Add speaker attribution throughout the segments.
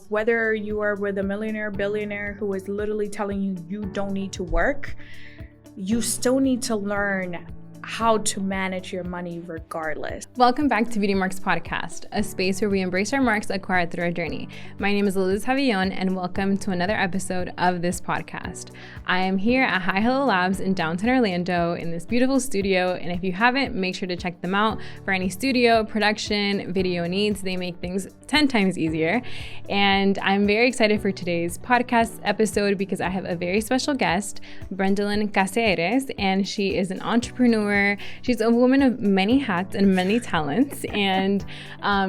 Speaker 1: of whether you are with a millionaire, billionaire who is literally telling you you don't need to work, you still need to learn how to manage your money regardless.
Speaker 2: Welcome back to Beauty Marks Podcast, a space where we embrace our marks acquired through our journey. My name is Liz Javillon, and welcome to another episode of this podcast. I am here at Hi Hello Labs in downtown Orlando in this beautiful studio, and if you haven't, make sure to check them out for any studio, production, video needs. They make things 10 times easier. And I'm very excited for today's podcast episode because I have a very special guest, Brendalin Caceres, and she is an entrepreneur. She's a woman of many hats and many talents, and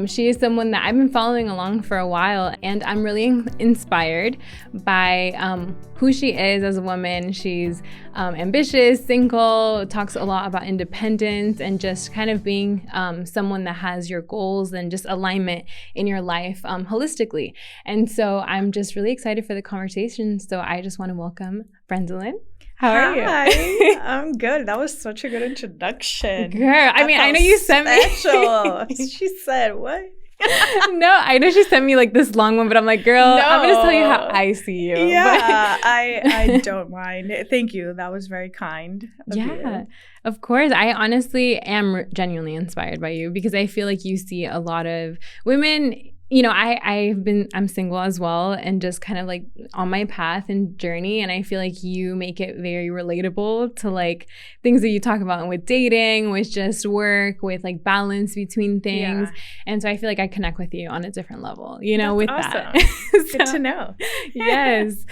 Speaker 2: she is someone that I've been following along for a while, and I'm really inspired by who she is as a woman. She's ambitious, single, talks a lot about independence and just kind of being someone that has your goals and just alignment in your life holistically. And so I'm just really excited for the conversation. So I just want to welcome Brendalin. How are you?
Speaker 1: Hi, I'm good. That was such a good introduction.
Speaker 2: Girl, I mean, I know you sent
Speaker 1: me. She said, what?
Speaker 2: No, I know she sent me like this long one, but I'm like, girl, no. I'm going to tell you how I see you.
Speaker 1: Yeah, I don't mind. Thank you. That was very kind of
Speaker 2: you. Of course. I honestly am genuinely inspired by you because I feel like you see a lot of women. You know, I'm single as well and just kind of like on my path and journey. And I feel like you make it very relatable to like things that you talk about with dating, with just work, with like balance between things. Yeah. And so I feel like I connect with you on a different level, you know,
Speaker 1: That's
Speaker 2: with
Speaker 1: awesome.
Speaker 2: that.
Speaker 1: Good to know.
Speaker 2: Yes.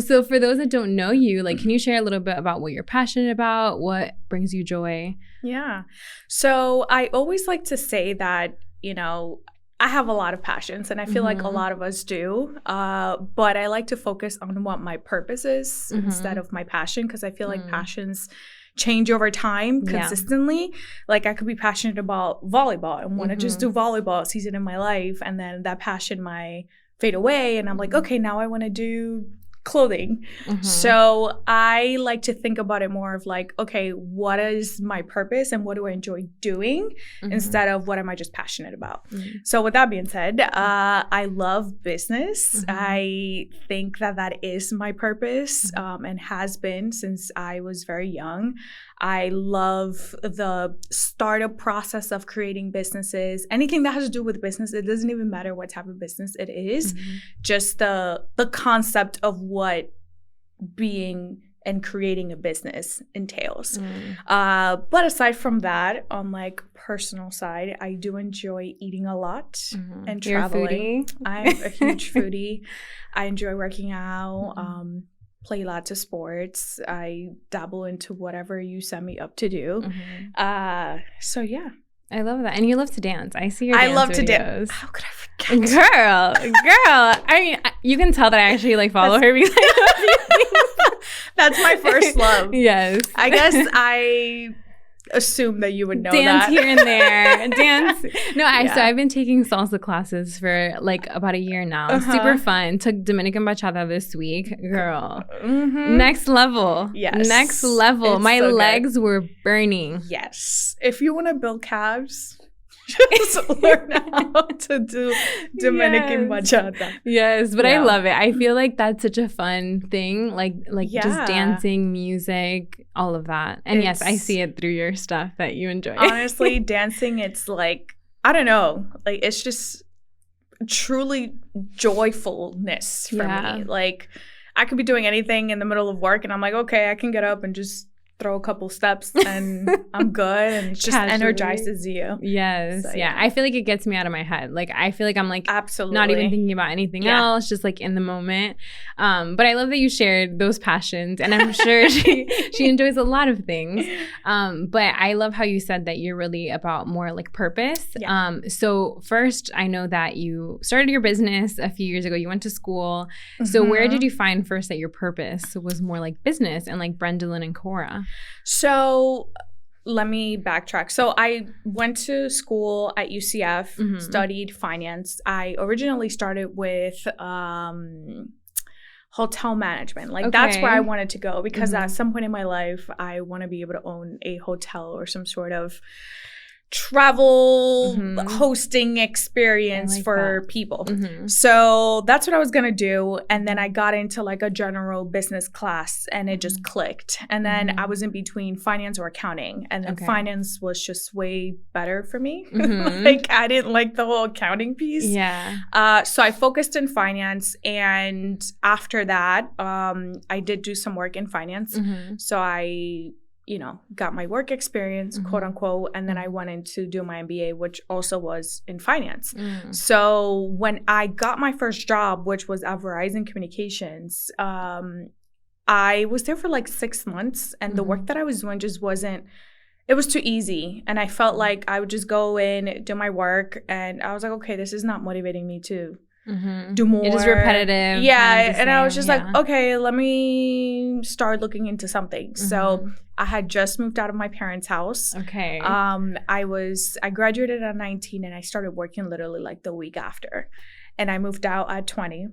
Speaker 2: So for those that don't know you, like, can you share a little bit about what you're passionate about? What brings you joy?
Speaker 1: Yeah. So I always like to say that, you know, I have a lot of passions, and I feel like a lot of us do, but I like to focus on what my purpose is instead of my passion, because I feel like passions change over time consistently. Yeah. Like I could be passionate about volleyball and want to just do volleyball a season in my life, and then that passion might fade away, and I'm like, okay, now I want to do clothing. So I like to think about it more of like, okay, what is my purpose and what do I enjoy doing instead of what am I just passionate about? So with that being said, I love business. I think that is my purpose and has been since I was very young. I love the startup process of creating businesses. Anything that has to do with business, it doesn't even matter what type of business it is. Just the concept of what being and creating a business entails. But aside from that, on like personal side, I do enjoy eating a lot and traveling. I'm a huge foodie. I enjoy working out. Play lots of sports. I dabble into whatever you send me up to do. So yeah.
Speaker 2: I love that. And you love to dance. I see your dance videos. I love to dance.
Speaker 1: How could I forget?
Speaker 2: Girl. I mean, you can tell that I actually like follow her because
Speaker 1: that's my first love.
Speaker 2: Yes.
Speaker 1: I guess I assume that you would know
Speaker 2: dance
Speaker 1: that.
Speaker 2: Here and there. Dance. No, so I've been taking salsa classes for like about a year now. Super fun. Took Dominican bachata this week. Girl. Next level.
Speaker 1: Yes.
Speaker 2: Next level.
Speaker 1: It's
Speaker 2: My
Speaker 1: so
Speaker 2: legs were burning.
Speaker 1: Yes. If you want to build calves, just learn how to do Dominican bachata.
Speaker 2: Yes, but I love it. I feel like that's such a fun thing, like just dancing, music, all of that. And yes, I see it through your stuff that you enjoy.
Speaker 1: Honestly, dancing, it's like, I don't know, like it's just truly joyfulness for me. Like I could be doing anything in the middle of work and I'm like, okay, I can get up and just throw a couple steps and I'm good, and it just energizes you.
Speaker 2: Yes. So, yeah. I feel like it gets me out of my head. Like I feel like I'm like
Speaker 1: absolutely
Speaker 2: not even thinking about anything else, just like in the moment. But I love that you shared those passions, and I'm sure she enjoys a lot of things. But I love how you said that you're really about more like purpose. So first, I know that you started your business a few years ago. You went to school. So where did you find first that your purpose was more like business and like Brendalin and Cora?
Speaker 1: So let me backtrack. So I went to school at UCF, studied finance. I originally started with hotel management. Like that's where I wanted to go because at some point in my life, I want to be able to own a hotel or some sort of travel hosting experience for people. So that's what I was going to do. And then I got into like a general business class and it just clicked. And then I was in between finance or accounting. And then finance was just way better for me. Like I didn't like the whole accounting piece.
Speaker 2: Yeah.
Speaker 1: So I focused in finance. And after that, I did do some work in finance. So I got my work experience, quote unquote, and then I went in to do my MBA, which also was in finance. So when I got my first job, which was at Verizon Communications, I was there for like 6 months, and the work that I was doing just wasn't, it was too easy. And I felt like I would just go in, do my work, and I was like, okay, this is not motivating me to do more.
Speaker 2: It is repetitive.
Speaker 1: Yeah. And I was just like, okay, let me start looking into something. So I had just moved out of my parents' house.
Speaker 2: Okay.
Speaker 1: I graduated at 19 and I started working literally like the week after. And I moved out at 20.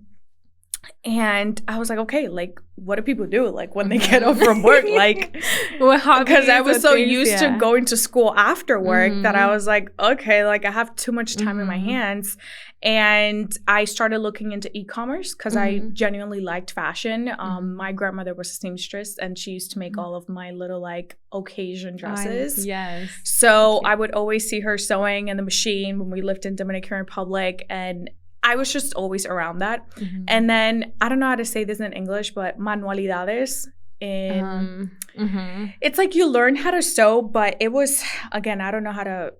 Speaker 1: And I was like, okay, like, what do people do? Like, when they get off from work, like, because I was so used to going to school after work that I was like, okay, like, I have too much time in my hands. And I started looking into e-commerce because I genuinely liked fashion. My grandmother was a seamstress and she used to make all of my little, like, occasion dresses.
Speaker 2: Yes.
Speaker 1: So I would always see her sewing in the machine when we lived in Dominican Republic, and I was just always around that. And then, I don't know how to say this in English, but manualidades. It's like you learn how to sew, but it was, again, I don't know how to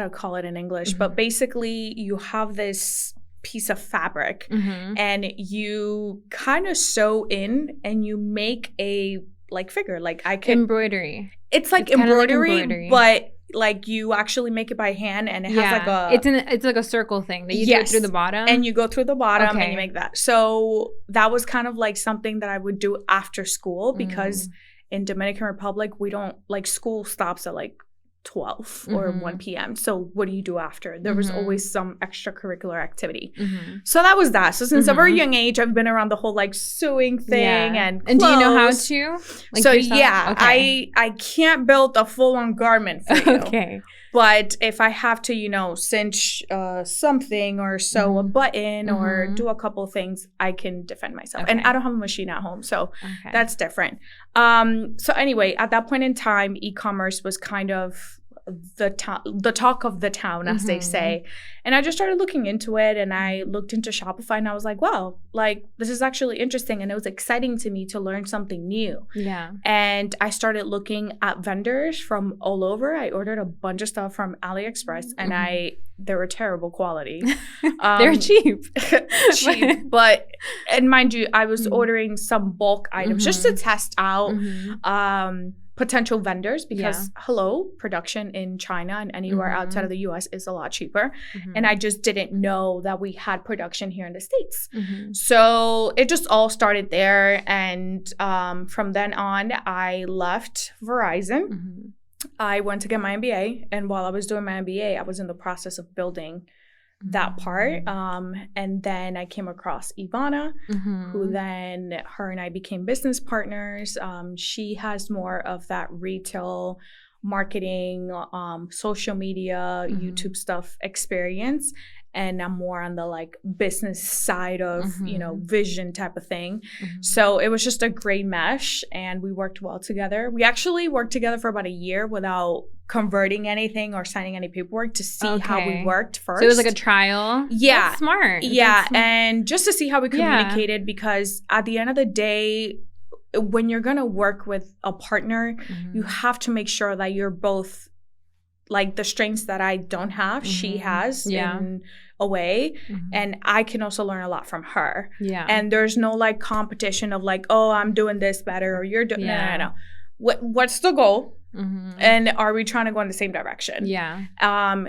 Speaker 1: call it in English, but basically you have this piece of fabric and you kind of sew in and you make a like figure. Like I can
Speaker 2: embroidery.
Speaker 1: It's like embroidery, but like you actually make it by hand, and it has like a
Speaker 2: it's like a circle thing that you do through the bottom,
Speaker 1: and you go through the bottom and you make that. So that was kind of like something that I would do after school, because in Dominican Republic we don't, like, school stops at like 12 or 1 p.m. So what do you do after? There was always some extracurricular activity. So that was that. So since a very young age, I've been around the whole like sewing thing and clothes.
Speaker 2: And do you know how to? Like,
Speaker 1: so yourself? I can't build a full-on garment for you. But if I have to, cinch something or sew a button or do a couple things, I can defend myself. And I don't have a machine at home, so that's different. So anyway, at that point in time, e-commerce was kind of the talk of the town, as they say. And I just started looking into it, and I looked into Shopify, and I was like, wow, like, this is actually interesting. And it was exciting to me to learn something new. Yeah. And I started looking at vendors from all over. I ordered a bunch of stuff from AliExpress, and they were terrible quality.
Speaker 2: They're cheap.
Speaker 1: And mind you, I was ordering some bulk items just to test out potential vendors, because production in China and anywhere outside of the US is a lot cheaper. And I just didn't know that we had production here in the States. So it just all started there. And from then on, I left Verizon. I went to get my MBA. And while I was doing my MBA, I was in the process of building that part. And then I came across Ivana, who then her and I became business partners. She has more of that retail marketing, social media, YouTube stuff experience. And I'm more on the like business side of, vision type of thing. So it was just a great mesh, and we worked well together. We actually worked together for about a year without converting anything or signing any paperwork to see how we worked first.
Speaker 2: So it was like a trial?
Speaker 1: Yeah.
Speaker 2: That's smart.
Speaker 1: Yeah.
Speaker 2: That's smart.
Speaker 1: And just to see how we communicated, because at the end of the day, when you're going to work with a partner, you have to make sure that you're both, like, the strengths that I don't have, she has in a way. And I can also learn a lot from her. Yeah. And there's no like competition of like, oh, I'm doing this better or you're doing no. What's the goal? And are we trying to go in the same direction? Yeah.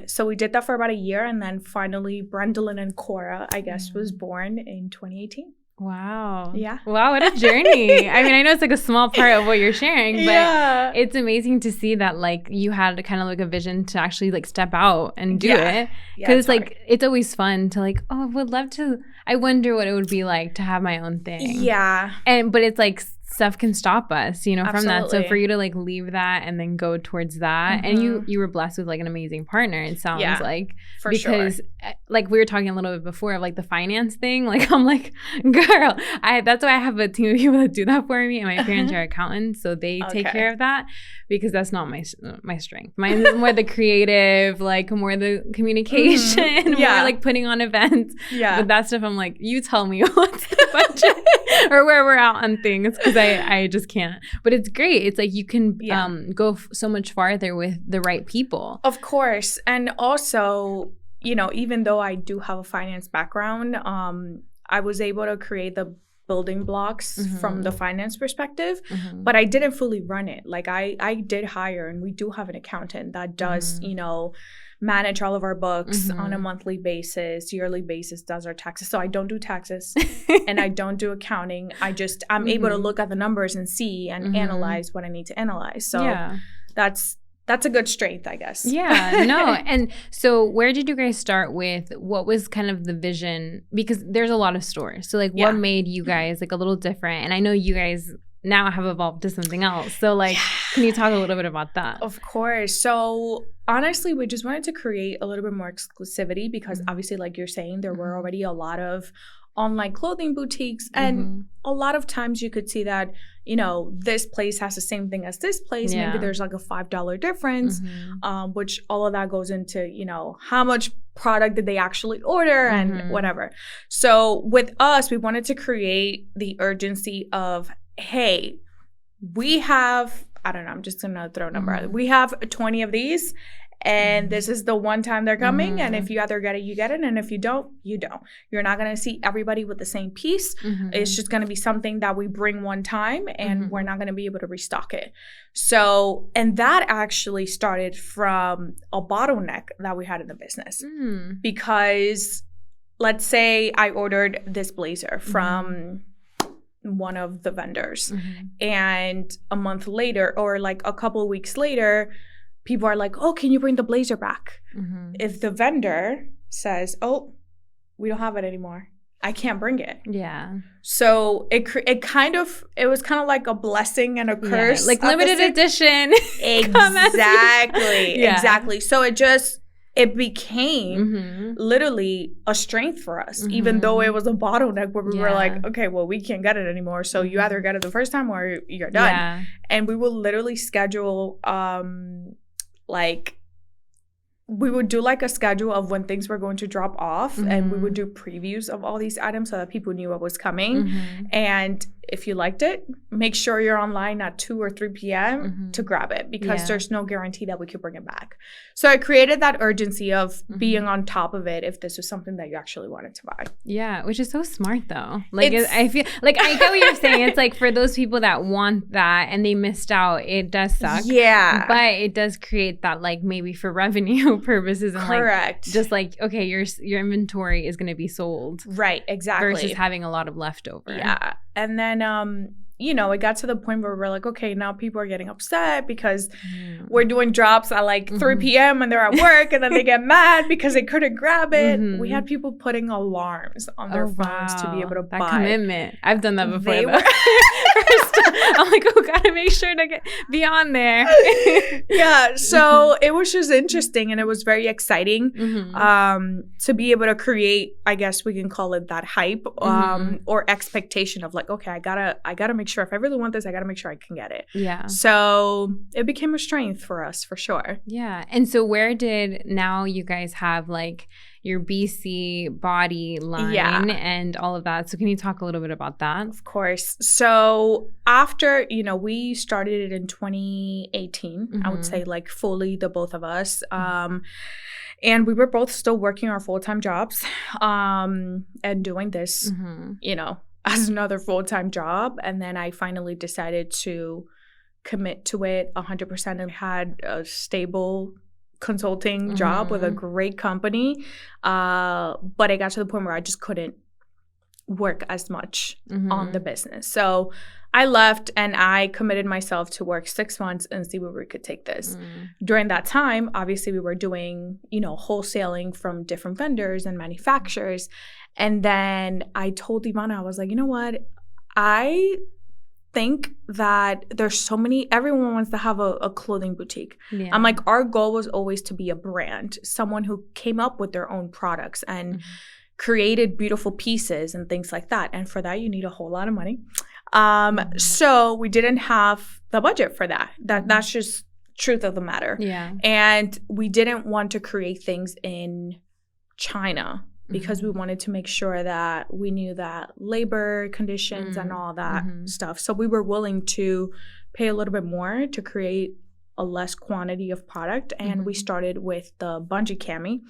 Speaker 1: So we did that for about a year, and then finally Brendalin and Cora, I guess, was born in 2018.
Speaker 2: Wow.
Speaker 1: Yeah.
Speaker 2: Wow, what a journey. I mean, I know it's like a small part of what you're sharing, but it's amazing to see that like you had kind of like a vision to actually like step out and do it. Because it's like, it's always fun to like, oh, I would love to, I wonder what it would be like to have my own thing. Yeah. But it's like stuff can stop us, from
Speaker 1: Absolutely.
Speaker 2: that. So for you to like leave that and then go towards that, and you were blessed with like an amazing partner, it sounds like,
Speaker 1: for
Speaker 2: because
Speaker 1: sure.
Speaker 2: Like we were talking a little bit before of like the finance thing. Like I'm like, girl, that's why I have a team of people that do that for me, and my parents are accountants, so they take care of that, because that's not my strength. Mine is more the creative, like more the communication, more like putting on events. Yeah, but that stuff I'm like, you tell me what's the budget or where we're at on things, because I just can't. But it's great. It's like you can go so much farther with the right people.
Speaker 1: Of course. And also, even though I do have a finance background, I was able to create the building blocks from the finance perspective, but I didn't fully run it. Like I did hire, and we do have an accountant that does, manage all of our books on a monthly basis, yearly basis, does our taxes. So I don't do taxes and I don't do accounting. I'm able to look at the numbers and see and analyze what I need to analyze. So that's a good strength, I guess.
Speaker 2: Yeah, no. And so where did you guys start with? What was kind of the vision? Because there's a lot of stores. So like what made you guys like a little different? And I know you guys now have evolved to something else. So like, can you talk a little bit about that?
Speaker 1: Of course. So honestly, we just wanted to create a little bit more exclusivity, because obviously, like you're saying, there were already a lot of online clothing boutiques, and a lot of times you could see that, this place has the same thing as this place. Yeah. Maybe there's like a $5 difference, which all of that goes into, how much product did they actually order and whatever. So with us, we wanted to create the urgency of, hey, we have, I don't know, I'm just going to throw a number out. We have 20 of these, and this is the one time they're coming. And if you either get it, you get it. And if you don't, you don't. You're not going to see everybody with the same piece. It's just going to be something that we bring one time, and we're not going to be able to restock it. So, and that actually started from a bottleneck that we had in the business. Because let's say I ordered this blazer from one of the vendors, and a month later, or like a couple of weeks later, people are like, oh, can you bring the blazer back? If the vendor says, oh, we don't have it anymore, I can't bring it. Yeah. So it was kind of like a blessing and a curse.
Speaker 2: Like limited edition.
Speaker 1: Exactly. Exactly. So it became literally a strength for us, even though it was a bottleneck where we were like, okay, well, we can't get it anymore. So you either get it the first time or you're done. Yeah. And we will literally schedule, we would do like a schedule of when things were going to drop off, and we would do previews of all these items so that people knew what was coming. And if you liked it, make sure you're online at 2 or 3 p.m. to grab it, because there's no guarantee that we could bring it back. So I created that urgency of being on top of it if this was something that you actually wanted to buy.
Speaker 2: Yeah, which is so smart though. Like I feel like I get what you're saying. It's like for those people that want that and they missed out, it does suck. Yeah. But it does create that, like, maybe for revenue purposes, and correct. Like just like, okay, your inventory is going to be sold.
Speaker 1: Right, exactly.
Speaker 2: Versus having a lot of leftover.
Speaker 1: Yeah. And then it got to the point where we're like, okay, now people are getting upset because we're doing drops at like 3 p.m. and they're at work, and then they get mad because they couldn't grab it. We had people putting alarms on their phones to be able to buy.
Speaker 2: That commitment. I've done that before. I'm like, oh, gotta make sure to be on there.
Speaker 1: Yeah, so it was just interesting, and it was very exciting to be able to create, I guess we can call it that hype or expectation of like, okay, I gotta make sure if I really want this, I gotta make sure I can get it. Yeah. So it became a strength for us for sure.
Speaker 2: Yeah. And so where did now you guys have like your BC Bodyline and all of that? So can you talk a little bit about that?
Speaker 1: Of course. So after, we started it in 2018, I would say, like fully, the both of us. And we were both still working our full-time jobs and doing this, as another full-time job. And then I finally decided to commit to it 100% and had a stable consulting job with a great company. But I got to the point where I just couldn't work as much on the business. So I left and I committed myself to work 6 months and see where we could take this. During that time, obviously we were doing, wholesaling from different vendors and manufacturers. And then I told Ivana, I was like, you know what? I think that there's so many, everyone wants to have a clothing boutique.
Speaker 2: Yeah.
Speaker 1: I'm like, our goal was always to be a brand, someone who came up with their own products and created beautiful pieces and things like that. And for that, you need a whole lot of money. So we didn't have the budget for that. That's just truth of the matter.
Speaker 2: Yeah.
Speaker 1: And we didn't want to create things in China because we wanted to make sure that we knew that labor conditions and all that stuff. So we were willing to pay a little bit more to create a less quantity of product. And we started with the bungee cami,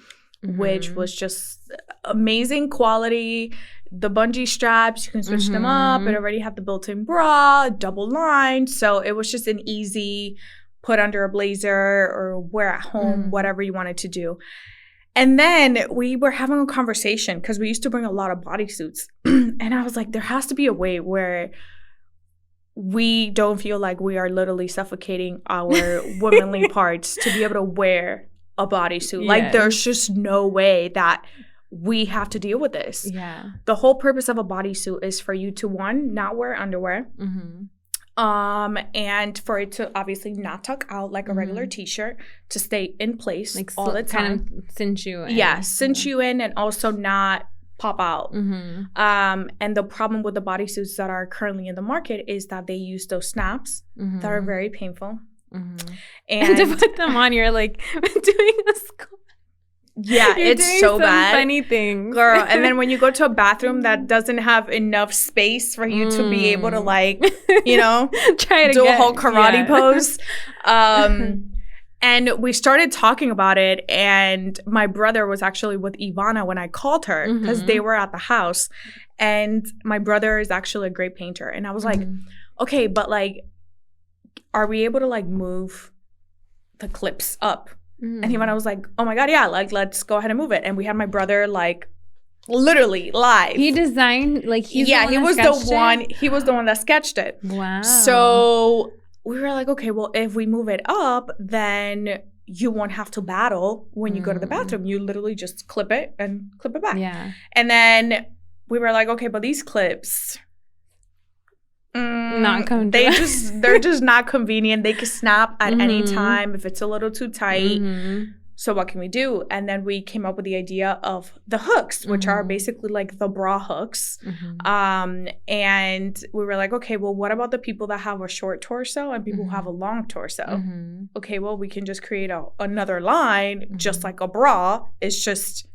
Speaker 1: which was just amazing quality. The bungee straps, you can switch them up. It already had the built-in bra, double line. So it was just an easy put under a blazer or wear at home, whatever you wanted to do. And then we were having a conversation because we used to bring a lot of bodysuits. And I was like, there has to be a way where we don't feel like we are literally suffocating our womanly parts to be able to wear a bodysuit.
Speaker 2: Yes.
Speaker 1: Like, there's just no way that we have to deal with this.
Speaker 2: Yeah.
Speaker 1: The whole purpose of a bodysuit is for you to, one, not wear underwear. And for it to obviously not tuck out like a regular t-shirt, to stay in place like all the time.
Speaker 2: Kind of cinch you in.
Speaker 1: Yeah, cinch you in and also not pop out. And the problem with the bodysuits that are currently in the market is that they use those snaps that are very painful.
Speaker 2: And to put them on, you're like doing a squat.
Speaker 1: Yeah,
Speaker 2: You're
Speaker 1: it's
Speaker 2: doing
Speaker 1: so
Speaker 2: some
Speaker 1: bad.
Speaker 2: Funny things.
Speaker 1: Girl, and then when you go to a bathroom that doesn't have enough space for you to be able to, like, you know,
Speaker 2: try to
Speaker 1: do a whole karate pose. And we started talking about it, and my brother was actually with Ivana when I called her because they were at the house. And my brother is actually a great painter. And I was like, okay, but like, are we able to like move the clips up? And Ivana was like, oh my God, yeah, like, let's go ahead and move it. And we had my brother like literally live.
Speaker 2: He designed, like, he
Speaker 1: was the one that sketched it.
Speaker 2: Wow.
Speaker 1: So we were like, okay, well, if we move it up, then you won't have to battle when you go to the bathroom. You literally just clip it and clip it back.
Speaker 2: Yeah.
Speaker 1: And then we were like, okay, but these clips,
Speaker 2: not convenient.
Speaker 1: they're just not convenient. They can snap at any time if it's a little too tight. So what can we do? And then we came up with the idea of the hooks, which are basically like the bra hooks. And we were like, okay, well, what about the people that have a short torso and people who have a long torso? Okay, well, we can just create another line, just like a bra. It's just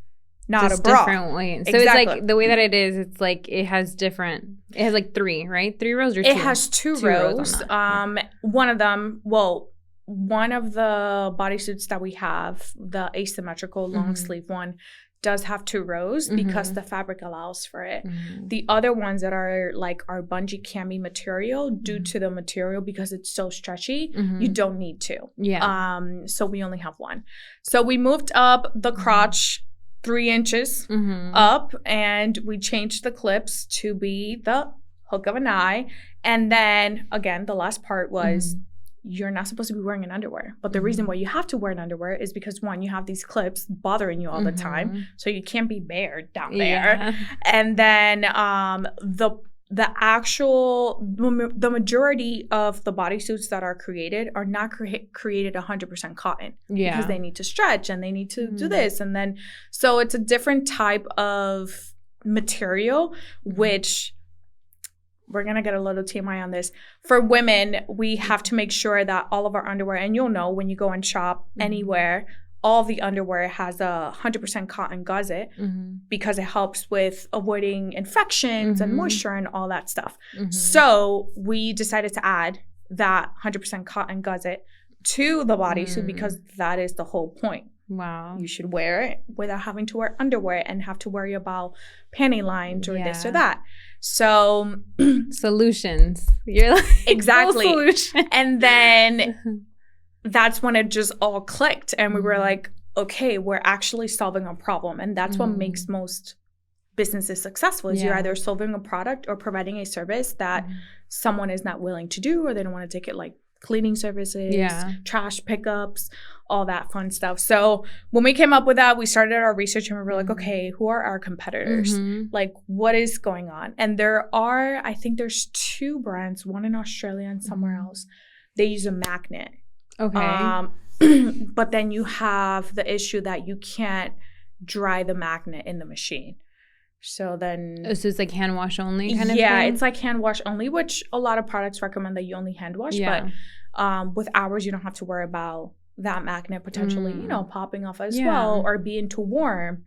Speaker 1: not
Speaker 2: just
Speaker 1: a bra.
Speaker 2: Different way. So
Speaker 1: Exactly.
Speaker 2: It's like the way that it is, it's like it has like three, right? 3 rows or 2?
Speaker 1: It has two rows. One of them, one of the bodysuits that we have, the asymmetrical long sleeve one, does have 2 rows because the fabric allows for it. The other ones that are like our bungee cami material, due to the material because it's so stretchy, you don't need 2.
Speaker 2: Yeah.
Speaker 1: So we only have 1. So we moved up the crotch 3 inches up, and we changed the clips to be the hook of an eye. And then again, the last part was you're not supposed to be wearing an underwear. But the reason why you have to wear an underwear is because, one, you have these clips bothering you all the time. So you can't be bare down there. And then the majority of the bodysuits that are created are not created 100% cotton. Because they need to stretch and they need to do this. And then, so it's a different type of material, which... We're going to get a little TMI on this. For women, we have to make sure that all of our underwear, and you'll know when you go and shop anywhere, all the underwear has a 100% cotton gusset because it helps with avoiding infections and moisture and all that stuff. So we decided to add that 100% cotton gusset to the bodysuit because that is the whole point.
Speaker 2: Wow.
Speaker 1: You should wear it without having to wear underwear and have to worry about panty lines or this or that. So
Speaker 2: solutions. You're like
Speaker 1: exactly.
Speaker 2: Solution.
Speaker 1: And then that's when it just all clicked, and we were like, okay, we're actually solving a problem. And that's what makes most businesses successful is you're either solving a product or providing a service that someone is not willing to do, or they don't want to take it like cleaning services,
Speaker 2: Yeah.
Speaker 1: trash pickups, all that fun stuff. So when we came up with that, we started our research and we were like, okay, who are our competitors? Like, what is going on? And I think there's 2 brands, one in Australia and somewhere else. They use a magnet.
Speaker 2: Okay.
Speaker 1: But then you have the issue that you can't dry the magnet in the machine. So then...
Speaker 2: So it's like hand wash only kind of thing?
Speaker 1: Yeah, it's like hand wash only, which a lot of products recommend that you only hand wash.
Speaker 2: Yeah.
Speaker 1: But with ours, you don't have to worry about that magnet potentially, popping off as well or being too warm.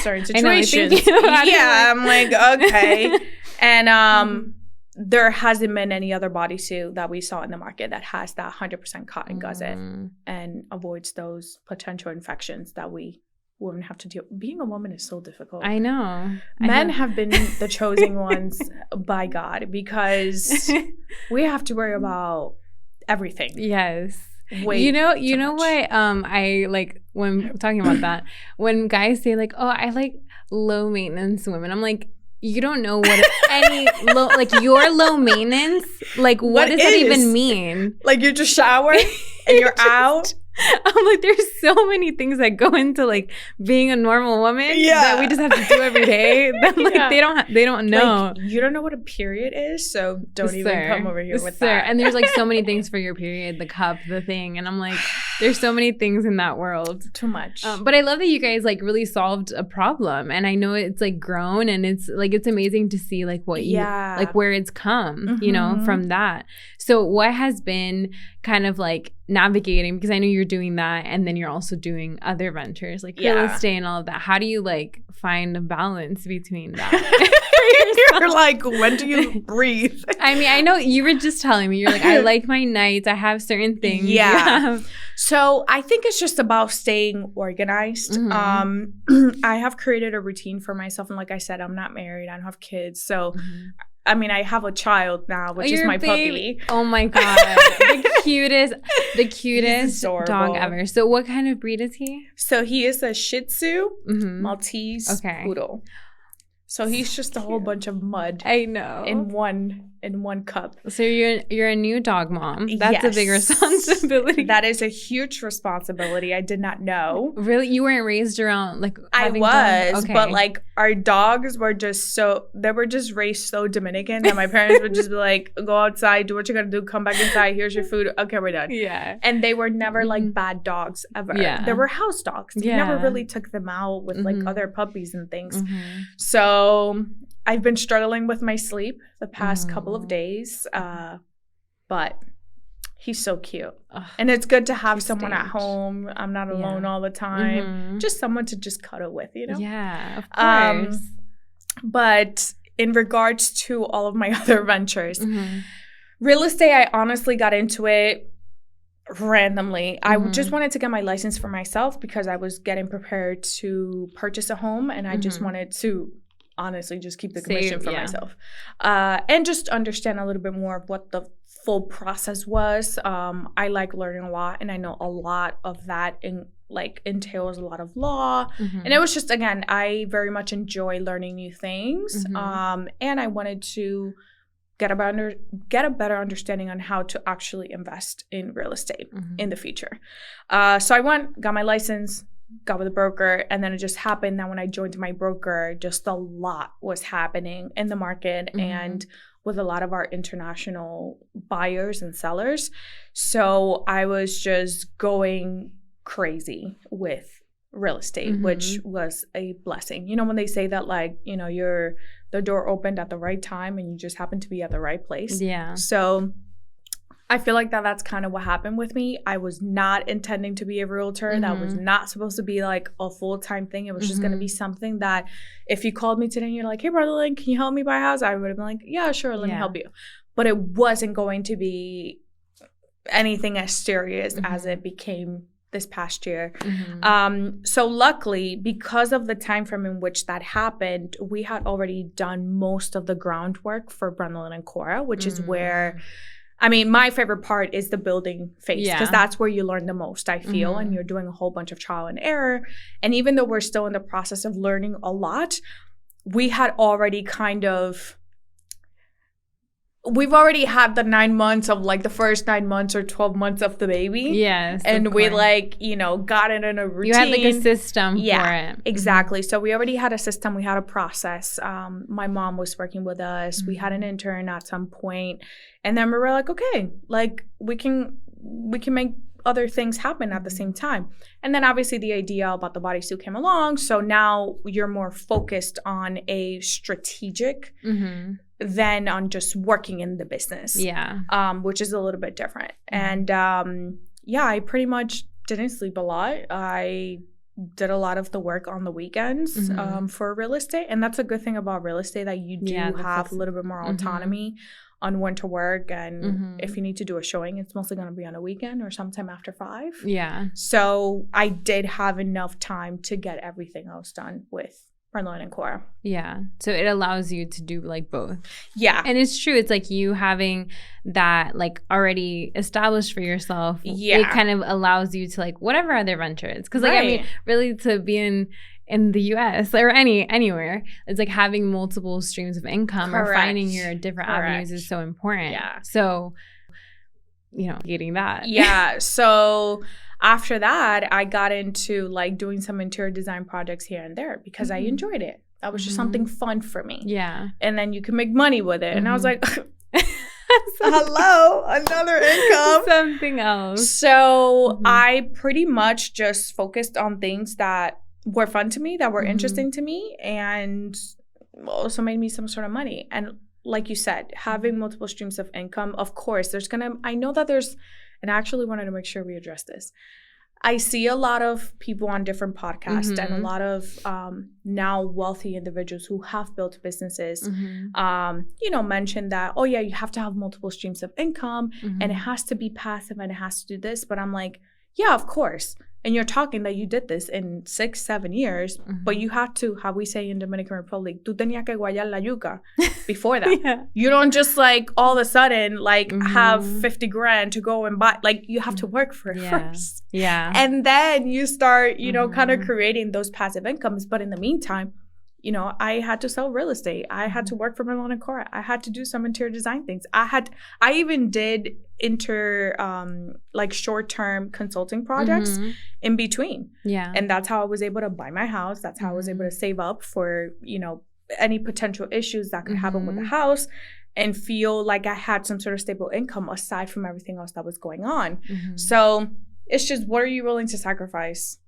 Speaker 1: Certain situations. I'm like, okay. And there hasn't been any other bodysuit that we saw in the market that has that 100% cotton gusset and avoids those potential infections that we women have to deal. Being a woman is so difficult.
Speaker 2: I know.
Speaker 1: Men have been the chosen ones by God because we have to worry about everything.
Speaker 2: Yes.
Speaker 1: Way
Speaker 2: you know what I like when talking about that, when guys say like, oh, I like low maintenance women, I'm like, you don't know what like your low maintenance, like what does that even mean?
Speaker 1: Like you just shower and you're out.
Speaker 2: I'm like, there's so many things that go into like being a normal woman that we just have to do every day. That like they don't know.
Speaker 1: Like, you don't know what a period is, so don't even come over here with that.
Speaker 2: And there's like so many things for your period, the cup, the thing, and I'm like, there's so many things in that world.
Speaker 1: Too much.
Speaker 2: But I love that you guys like really solved a problem, and I know it's like grown, and it's amazing to see like what you like where it's come, from that. So what has been kind of like navigating, because I know you're doing that and then you're also doing other ventures like real estate and all of that. How do you like find a balance between that?
Speaker 1: You're like, when do you breathe?
Speaker 2: I mean, I know you were just telling me, you're like, I like my nights, I have certain things.
Speaker 1: Yeah. So I think it's just about staying organized. I have created a routine for myself, and like I said, I'm not married, I don't have kids, so I mean, I have a child now, which is my puppy.
Speaker 2: Oh my God. The cutest dog ever. So what kind of breed is he?
Speaker 1: So he is a Shih Tzu Maltese Poodle. So he's just a whole bunch of mud.
Speaker 2: I know.
Speaker 1: In one cup.
Speaker 2: So you're a new dog mom. That's a big responsibility.
Speaker 1: That is a huge responsibility. I did not know.
Speaker 2: Really? You weren't raised around like having
Speaker 1: dogs? But like our dogs were just raised so Dominican that my parents would just be like, go outside, do what you gotta do, come back inside, here's your food, okay, we're done.
Speaker 2: Yeah.
Speaker 1: And they were never like bad dogs ever. Yeah. They were house dogs. We never really took them out with like other puppies and things. So I've been struggling with my sleep the past couple of days, but he's so cute. And it's good to have someone at home. I'm not alone all the time. Just someone to just cuddle with,
Speaker 2: Yeah, of course.
Speaker 1: But in regards to all of my other ventures, real estate, I honestly got into it randomly. I just wanted to get my license for myself because I was getting prepared to purchase a home, and I just wanted to honestly just keep the commission for myself and just understand a little bit more of what the full process was. I like learning a lot, and I know a lot of that entails a lot of law, and it was just, again, I very much enjoy learning new things, and I wanted to get a better understanding on how to actually invest in real estate in the future. So I got my license, got with a broker, and then it just happened that when I joined my broker, just a lot was happening in the market and with a lot of our international buyers and sellers. So I was just going crazy with real estate, which was a blessing. You know, when they say that, like, you know, the door opened at the right time and you just happened to be at the right place. Yeah. So I feel like that's kind of what happened with me. I was not intending to be a realtor. That was not supposed to be like a full-time thing. It was just going to be something that if you called me today and you're like, hey, Brendalin, can you help me buy a house? I would have been like, yeah, sure, let me help you. But it wasn't going to be anything as serious as it became this past year. So luckily, because of the time frame in which that happened, we had already done most of the groundwork for Brendalin and Cora, which is where... I mean, my favorite part is the building phase because that's where you learn the most, I feel, and you're doing a whole bunch of trial and error. And even though we're still in the process of learning a lot, we had already kind of we've already had the 9 months of like the first 9 months or 12 months of the baby.
Speaker 2: Yes.
Speaker 1: And we like, you know, got it in a routine.
Speaker 2: You had like a system for it.
Speaker 1: Exactly. So we already had a system. We had a process. My mom was working with us. We had an intern at some point. And then we were like, okay, like we can make other things happen at the same time. And then obviously the idea about the bodysuit came along. So now you're more focused on a strategic than on just working in the business. Yeah. Which is a little bit different. And I pretty much didn't sleep a lot. I did a lot of the work on the weekends for real estate. And that's a good thing about real estate, that you do have a little bit more autonomy on when to work. And if you need to do a showing, it's mostly going to be on a weekend or sometime after 5. Yeah. So I did have enough time to get everything else done with Brendalin and Cora.
Speaker 2: Yeah. So it allows you to do like both. Yeah. And it's true. It's like you having that like already established for yourself. Yeah. It kind of allows you to like whatever other ventures. Because like, I mean, really to be in the US or anywhere, it's like having multiple streams of income or finding your different avenues is so important. Yeah. So, you know, getting that.
Speaker 1: Yeah. So after that, I got into like doing some interior design projects here and there because I enjoyed it. That was just something fun for me. Yeah. And then you can make money with it. And I was like, hello, another income.
Speaker 2: Something else.
Speaker 1: So I pretty much just focused on things that were fun to me, that were interesting to me, and also made me some sort of money. And like you said, having multiple streams of income, of course, I know that there's, and I actually wanted to make sure we address this. I see a lot of people on different podcasts and a lot of now wealthy individuals who have built businesses, you know, mention that, oh yeah, you have to have multiple streams of income and it has to be passive and it has to do this. But I'm like, yeah, of course. And you're talking that you did this in 6-7 years, but you had to, how we say in Dominican Republic, tú tenías que guayar la yuca before that. Yeah. You don't just like all of a sudden like have 50 grand to go and buy. Like you have to work for it first. Yeah. And then you start, you know, kind of creating those passive incomes. But in the meantime, you know, I had to sell real estate. I had to work for Brendalin and Cora. I had to do some interior design things. I even did like short-term consulting projects in between. Yeah. And that's how I was able to buy my house. That's how I was able to save up for, you know, any potential issues that could happen with the house and feel like I had some sort of stable income aside from everything else that was going on. So it's just, what are you willing to sacrifice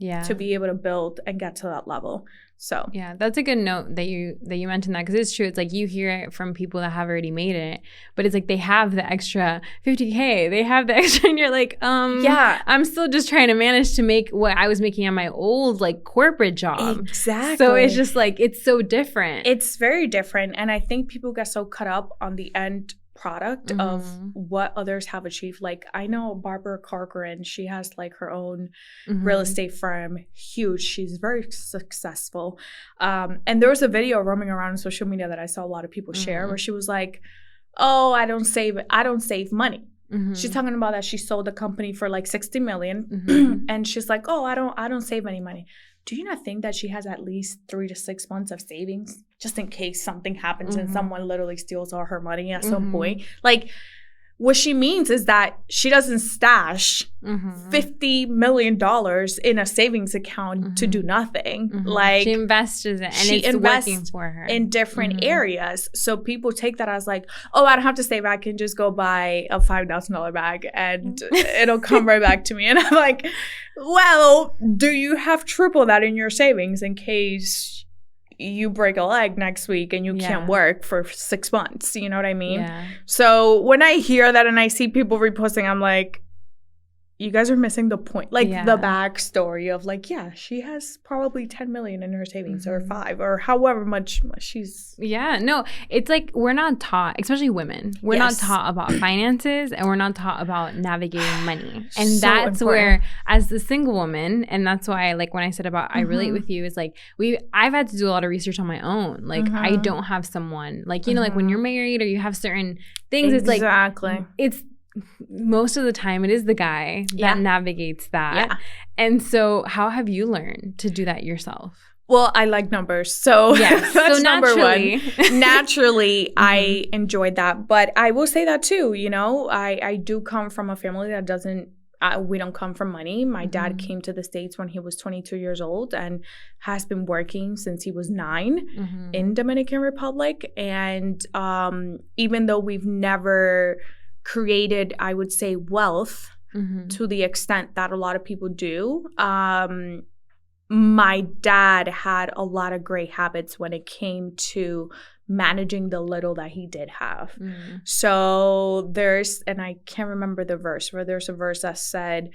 Speaker 1: to be able to build and get to that level? So
Speaker 2: yeah, that's a good note that you mentioned that, because it's true. It's like you hear it from people that have already made it, but it's like they have the extra $50K, they have the extra, and you're like, yeah, I'm still just trying to manage to make what I was making on my old like corporate job. Exactly. So it's just like it's so different.
Speaker 1: It's very different, and I think people get so caught up on the end product of what others have achieved. Like I know Barbara Corcoran, she has like her own real estate firm, huge. She's very successful. And there was a video roaming around on social media that I saw a lot of people share where she was like, oh, I don't save money. She's talking about that she sold the company for like 60 million and she's like, oh, I don't save any money. Do you not think that she has at least 3 to 6 months of savings just in case something happens and someone literally steals all her money at some point? Like, what she means is that she doesn't stash $50 million in a savings account to do nothing. Like
Speaker 2: she invests in it, and it's working for her
Speaker 1: in different areas. So people take that as like, oh, I don't have to save. I can just go buy a $5,000 bag and it'll come right back to me. And I'm like, well, do you have triple that in your savings in case you break a leg next week and you can't work for 6 months? You know what I mean? Yeah. So when I hear that and I see people reposting, I'm like, you guys are missing the point. Like the backstory of like, yeah, she has probably 10 million in her savings or 5 or however much she's.
Speaker 2: Yeah, no, it's like we're not taught, especially women, we're not taught about finances and we're not taught about navigating money. And so that's important. Where, as the single woman, and that's why like when I said about I relate with you, is like I've had to do a lot of research on my own. Like I don't have someone like, you know, like when you're married or you have certain things, it's like it's most of the time it is the guy that navigates that. Yeah. And so how have you learned to do that yourself?
Speaker 1: Well, I like numbers, so
Speaker 2: yes.
Speaker 1: that's
Speaker 2: so
Speaker 1: number
Speaker 2: naturally.
Speaker 1: one. Naturally, I enjoyed that. But I will say that too, I do come from a family that doesn't, we don't come from money. My dad came to the States when he was 22 years old and has been working since he was 9 in Dominican Republic. And even though we've never created, I would say, wealth to the extent that a lot of people do, my dad had a lot of great habits when it came to managing the little that he did have. So and I can't remember the verse, but there's a verse that said,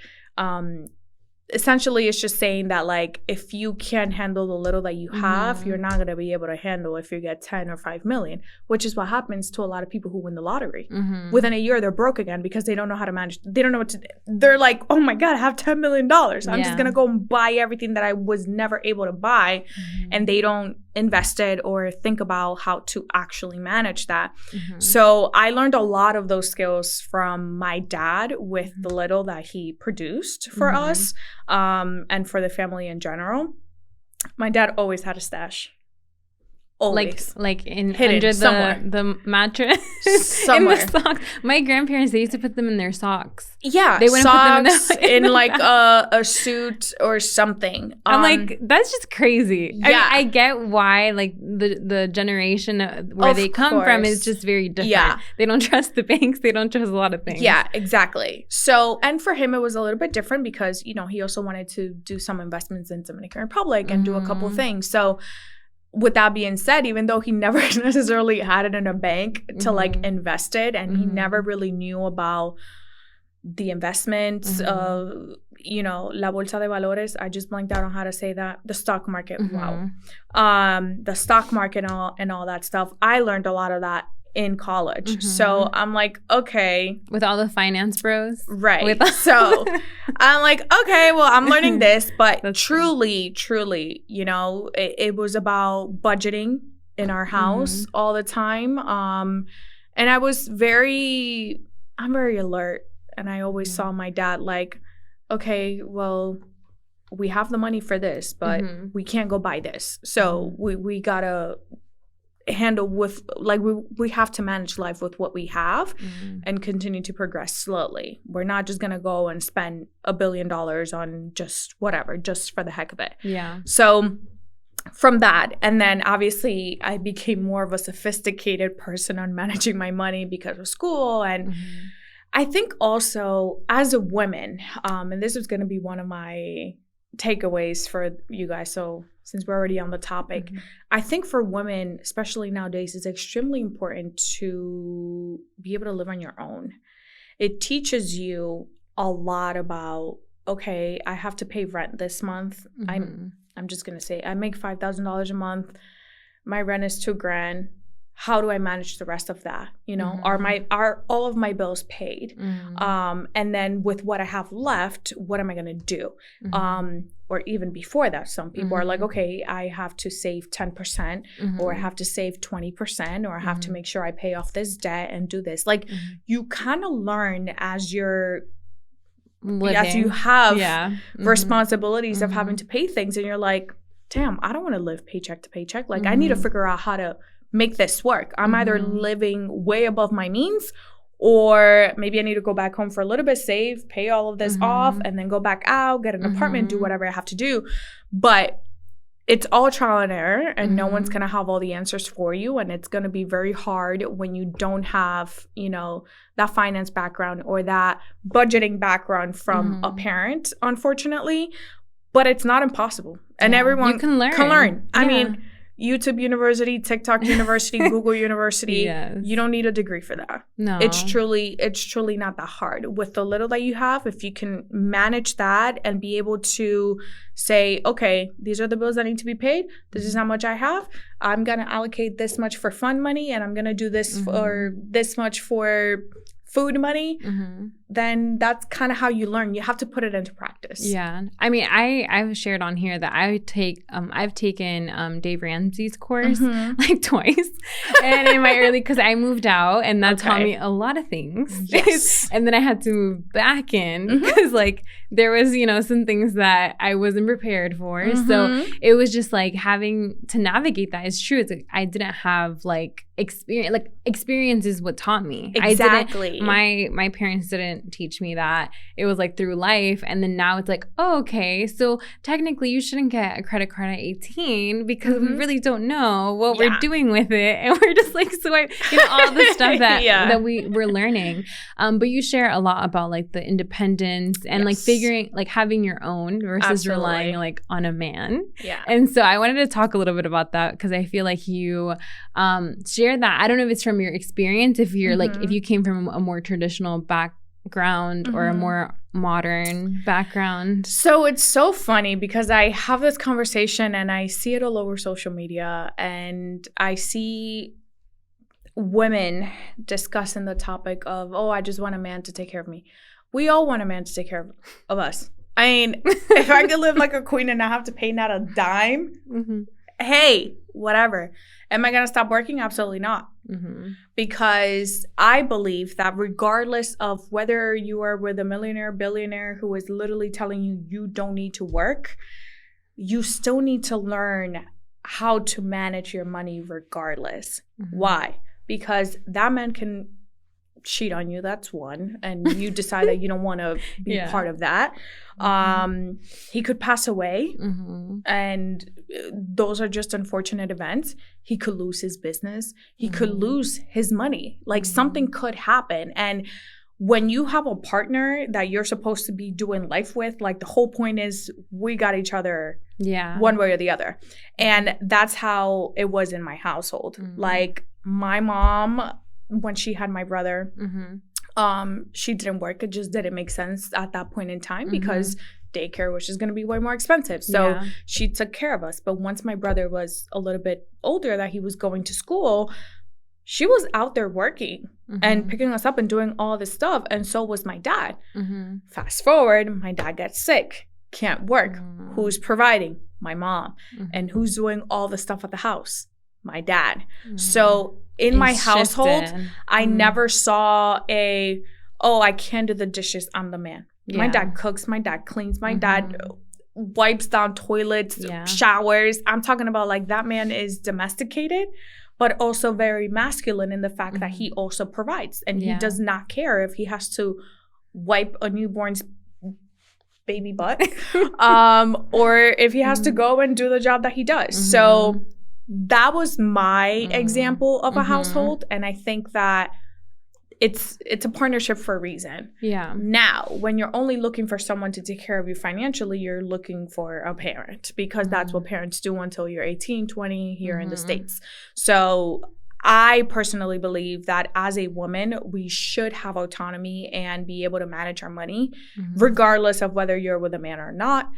Speaker 1: essentially it's just saying that, like, if you can't handle the little that you have, you're not going to be able to handle if you get 10 or 5 million, which is what happens to a lot of people who win the lottery. Within a year, they're broke again because they don't know how to manage. They don't know what to do. They're like, oh my God, I have $10 million. I'm just going to go and buy everything that I was never able to buy. And they don't invest it or think about how to actually manage that. So I learned a lot of those skills from my dad with the little that he produced for us. And for the family in general. My dad always had a stash. Always.
Speaker 2: Like in
Speaker 1: hidden
Speaker 2: under
Speaker 1: somewhere.
Speaker 2: the mattress.
Speaker 1: Somewhere.
Speaker 2: In the socks. My grandparents, they used to put them in their socks.
Speaker 1: Yeah.
Speaker 2: They wouldn't
Speaker 1: socks,
Speaker 2: put them in
Speaker 1: like a suit or something.
Speaker 2: I'm like, that's just crazy.
Speaker 1: Yeah.
Speaker 2: I get why, like, the generation where they come from is just very different.
Speaker 1: Yeah.
Speaker 2: They don't trust the banks. They don't trust a lot of things.
Speaker 1: Yeah, exactly. So, and for him, it was a little bit different because, he also wanted to do some investments in Dominican Republic and do a couple things. So, with that being said, even though he never necessarily had it in a bank to like invest it, and he never really knew about the investments of, la bolsa de valores, I just blanked out on how to say that, the stock market. Wow. The stock market and all that stuff. I learned a lot of that in college. So I'm like, okay.
Speaker 2: With all the finance bros.
Speaker 1: Right. So I'm like, okay, well, I'm learning this. But truly, it was about budgeting in our house all the time. And I'm very alert. And I always saw my dad like, okay, well, we have the money for this, but we can't go buy this. So we gotta handle with, like, we have to manage life with what we have and continue to progress slowly. We're not just gonna go and spend $1 billion on just whatever, just for the heck of it.
Speaker 2: Yeah.
Speaker 1: So from that, and then obviously I became more of a sophisticated person on managing my money because of school. And I think also as a woman, and this is gonna be one of my takeaways for you guys, so since we're already on the topic, I think for women, especially nowadays, it's extremely important to be able to live on your own. It teaches you a lot about, okay, I have to pay rent this month. I'm just gonna say I make $5,000 a month. My rent is $2,000. How do I manage the rest of that? Are all of my bills paid? And then with what I have left, what am I going to do? Or even before that, some people are like, okay, I have to save 10% or I have to save 20% or I have to make sure I pay off this debt and do this. Like you kind of learn as you're living. As you have responsibilities of having to pay things, and you're like, damn, I don't want to live paycheck to paycheck. Like I need to figure out how to make this work. I'm either living way above my means, or maybe I need to go back home for a little bit, save, pay all of this off, and then go back out, get an apartment, do whatever I have to do. But it's all trial and error, and no one's going to have all the answers for you. And it's going to be very hard when you don't have, that finance background or that budgeting background from a parent, unfortunately. But it's not impossible. And everyone
Speaker 2: you can learn.
Speaker 1: I mean, YouTube University, TikTok University, Google University. You don't need a degree for that.
Speaker 2: No.
Speaker 1: It's truly not that hard. With the little that you have, if you can manage that and be able to say, okay, these are the bills that need to be paid. This is how much I have. I'm going to allocate this much for fund money, and I'm going to do this for this much for food money, then that's kind of how you learn. You have to put it into practice.
Speaker 2: Yeah. I mean, I've shared on here that I've taken Dave Ramsey's course like twice. And in my early, because I moved out and that taught me a lot of things.
Speaker 1: Yes.
Speaker 2: And then I had to move back in because like there was, you know, some things that I wasn't prepared for. So it was just like having to navigate that. It's true. It's like I didn't have like experience. Like experience is what taught me.
Speaker 1: Exactly.
Speaker 2: My parents didn't teach me that. It was like through life. And then now it's like, oh, okay, so technically you shouldn't get a credit card at 18 because we really don't know what we're doing with it. And we're just like, you know, all the stuff that that we're learning. But you share a lot about like the independence and like figuring, like having your own versus relying like on a man. Yeah. And so I wanted to talk a little bit about that because I feel like you share that. I don't know if it's from your experience, if you're like, if you came from a more traditional background or a more modern background.
Speaker 1: So it's so funny because I have this conversation and I see it all over social media and I see women discussing the topic of, oh, I just want a man to take care of me. We all want a man to take care of us. I mean, if I could live like a queen and not have to pay not a dime, hey, whatever. Am I going to stop working? Absolutely not. Because I believe that regardless of whether you are with a millionaire, billionaire who is literally telling you you don't need to work, you still need to learn how to manage your money regardless. Why? Because that man can cheat on you, that's one, and you decide that you don't want to be part of that. He could pass away, and those are just unfortunate events. He could lose his business. He could lose his money. Like something could happen. And when you have a partner that you're supposed to be doing life with, like the whole point is we got each other one way or the other. And that's how it was in my household. Like my mom, when she had my brother, she didn't work. It just didn't make sense at that point in time because daycare was just going to be way more expensive. So she took care of us. But once my brother was a little bit older, that he was going to school, she was out there working and picking us up and doing all this stuff. And so was my dad. Fast forward, my dad gets sick, can't work. Who's providing? My mom. And who's doing all the stuff at the house? My dad. So in my household, I never saw I can't do the dishes, I'm the man. My dad cooks, my dad cleans, my dad wipes down toilets, showers. I'm talking about like that man is domesticated, but also very masculine in the fact that he also provides. And he does not care if he has to wipe a newborn's baby butt or if he has to go and do the job that he does. So that was my example of a household. And I think that it's a partnership for a reason. Now, when you're only looking for someone to take care of you financially, you're looking for a parent because that's what parents do until you're 18, 20 here in the States. So I personally believe that as a woman, we should have autonomy and be able to manage our money, regardless of whether you're with a man or not.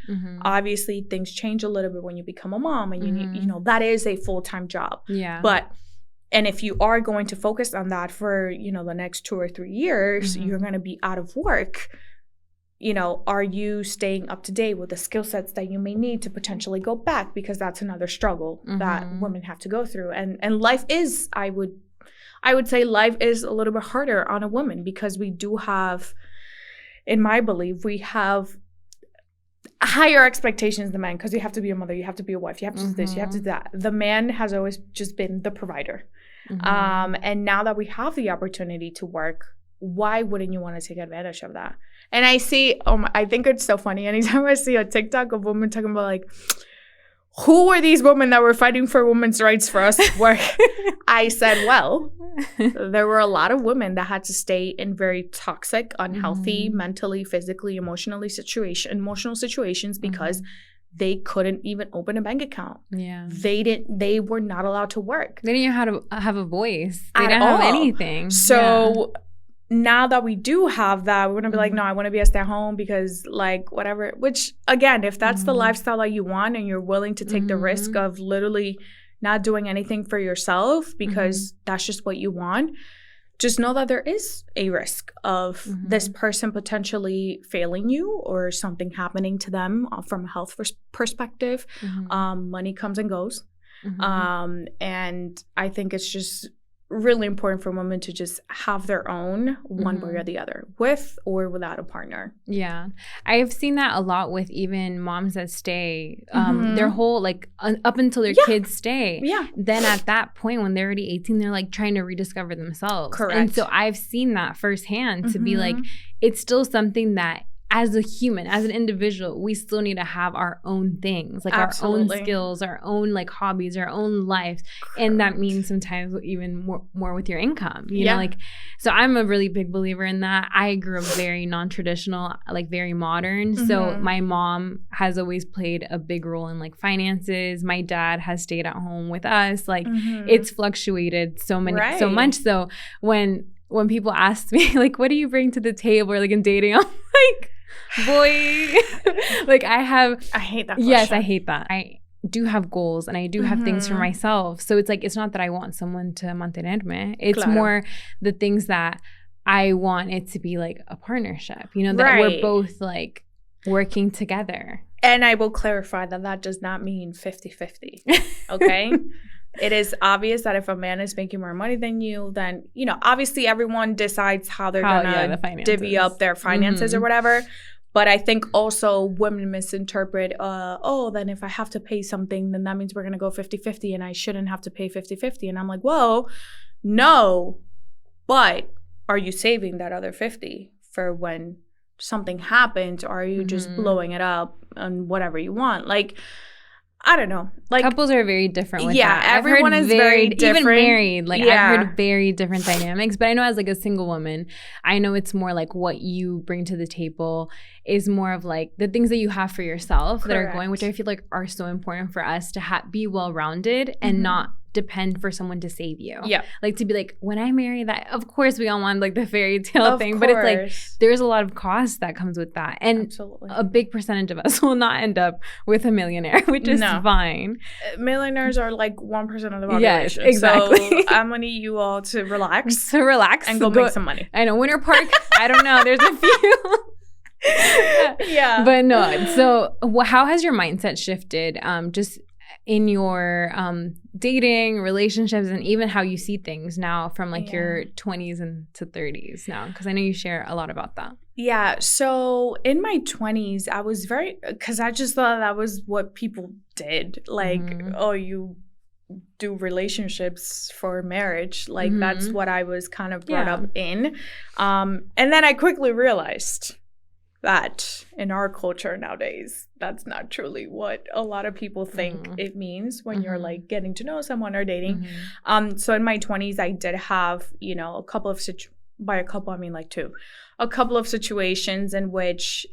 Speaker 1: Obviously, things change a little bit when you become a mom, and you need, that is a full-time job. And if you are going to focus on that for, the next 2 or 3 years, you're going to be out of work. Are you staying up to date with the skill sets that you may need to potentially go back? Because that's another struggle that women have to go through. And life is, I would say life is a little bit harder on a woman because we do have, in my belief, we have higher expectations than men because you have to be a mother, you have to be a wife, you have to do this, you have to do that. The man has always just been the provider. And now that we have the opportunity to work, why wouldn't you want to take advantage of that? And I see, I think it's so funny. Anytime I see a TikTok of women talking about like, who were these women that were fighting for women's rights for us to work? I said, well, there were a lot of women that had to stay in very toxic, unhealthy, mentally, physically, emotional situations because they couldn't even open a bank account. They were not allowed to work.
Speaker 2: They didn't know how to have a voice. They didn't have anything.
Speaker 1: So now that we do have that, we're going to be like, no, I want to be a stay-at-home because like whatever. Which again, if that's the lifestyle that you want and you're willing to take the risk of literally not doing anything for yourself because that's just what you want, just know that there is a risk of this person potentially failing you or something happening to them from a health perspective. Money comes and goes. And I think it's just really important for women to just have their own one way or the other, with or without a partner.
Speaker 2: Yeah. I've seen that a lot with even moms that stay, their whole, like, up until their kids stay.
Speaker 1: Yeah.
Speaker 2: Then at that point, when they're already 18, they're, like, trying to rediscover themselves.
Speaker 1: Correct.
Speaker 2: And so I've seen that firsthand to be like, it's still something that as a human, as an individual, we still need to have our own things, like our own skills, our own like hobbies, our own lives. Correct. And that means sometimes even more with your income, you know, like, so I'm a really big believer in that. I grew up very non-traditional, like very modern. So my mom has always played a big role in like finances. My dad has stayed at home with us. Like it's fluctuated so much. So when people ask me like, what do you bring to the table, or like in dating, I'm like, boy, like I hate that question. Yes, I hate that. I do have goals and I do have things for myself. So it's like, it's not that I want someone to mantenerme. It's more the things that I want it to be like a partnership, you know, that we're both like working together.
Speaker 1: And I will clarify that does not mean 50-50. Okay. It is obvious that if a man is making more money than you, then, you know, obviously everyone decides how they're going to divvy up their finances or whatever. But I think also women misinterpret, then if I have to pay something, then that means we're going to go 50-50 and I shouldn't have to pay 50-50. And I'm like, whoa, no. But are you saving that other 50 for when something happens, or are you just blowing it up on whatever you want? Like, I don't know. Like,
Speaker 2: couples are very different with that.
Speaker 1: Everyone is very different.
Speaker 2: Even married, like I've heard very different dynamics. But I know as like a single woman, I know it's more like what you bring to the table is more of like the things that you have for yourself that are going, which I feel like are so important for us to be well-rounded and not depend for someone to save you. Yeah. Like to be like, when I marry that, of course we all want like the fairy tale thing, but it's like there's a lot of cost that comes with that. And a big percentage of us will not end up with a millionaire, which is fine.
Speaker 1: Millionaires are like 1% of the population.
Speaker 2: Yes, exactly.
Speaker 1: So I'm going to need you all to relax.
Speaker 2: And
Speaker 1: go make some money.
Speaker 2: I know, Winter Park, I don't know, there's a few. But no, so how has your mindset shifted just in your dating, relationships, and even how you see things now from like your 20s and to 30s now? Because I know you share a lot about that.
Speaker 1: Yeah. So in my 20s, I was because I just thought that was what people did. Like, you do relationships for marriage. Like that's what I was kind of brought up in. And then I quickly realized that in our culture nowadays, that's not truly what a lot of people think it means when you're like getting to know someone or dating. So in my 20s, I did have, you know, a couple of by a couple, I mean like two, a couple of situations in which